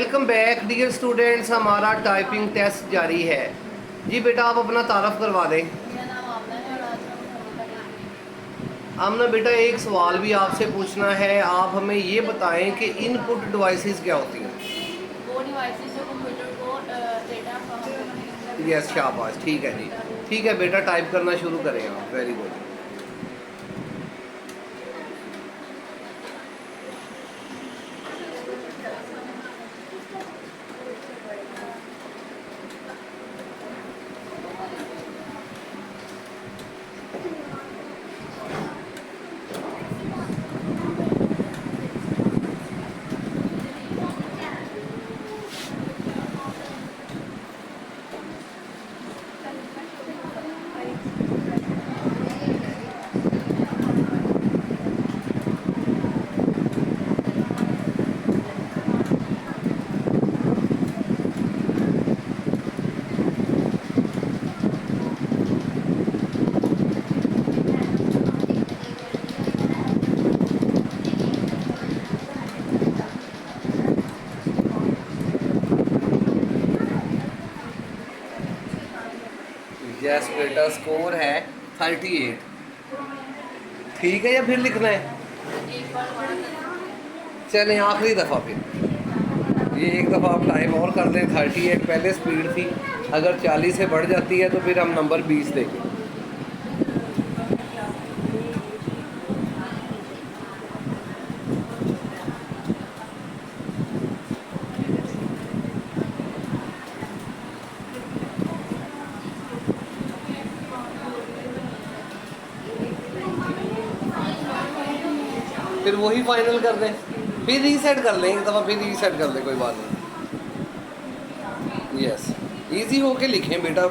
Welcome back dear students. हमारा typing test जारी है। जी बेटा आप अपना तारफ़ करवा दें। मेरा नाम आमना है और आज हम हिंदी पढ़ेंगे। आमना बेटा एक सवाल भी आपसे पूछना है। आप हमें ये बताएं कि इनपुट डिवाइसेस क्या होती हैं। वो डिवाइसेस जो कंप्यूटर को डेटा फ्रॉम करते हैं। यस शाबाश, ठीक है जी। ठीक है बेटा टाइप करना शुरू करें आप। Very good. यस बेटा स्कोर है 38। ठीक है या फिर लिखना है? एक बार दोबारा करना। चलें आखिरी दफ़ा फिर ये एक दफ़ा आप टाइम और कर दें। 38 पहले स्पीड थी, अगर 40 से बढ़ जाती है तो फिर हम नंबर 20 देंगे। फिर वही फाइनल कर दें, फिर रीसेट कर लें एक दफ़ा, फिर रीसेट कर लें, कोई बात नहीं। यस इजी होके लिखें बेटा,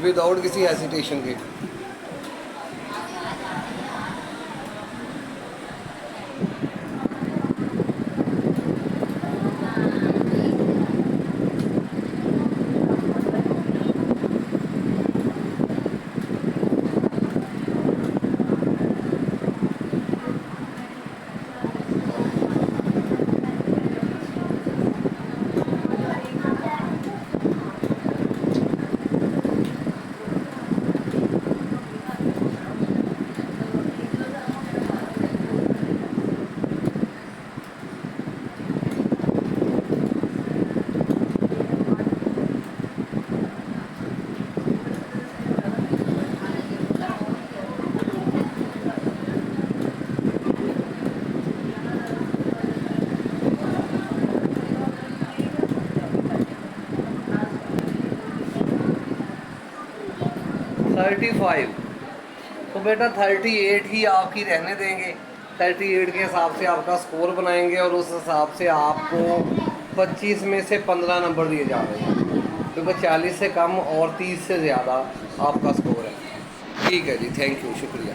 विदाउट किसी हेसिटेशन के। थर्टी फाइव तो बेटा 38 ही आपकी रहने देंगे। 38 के हिसाब से आपका स्कोर बनाएंगे और उस हिसाब से आपको 25 में से 15 नंबर दिए जा रहे हैं, क्योंकि 40 से कम और 30 से ज़्यादा आपका स्कोर है। ठीक है जी, थैंक यू, शुक्रिया।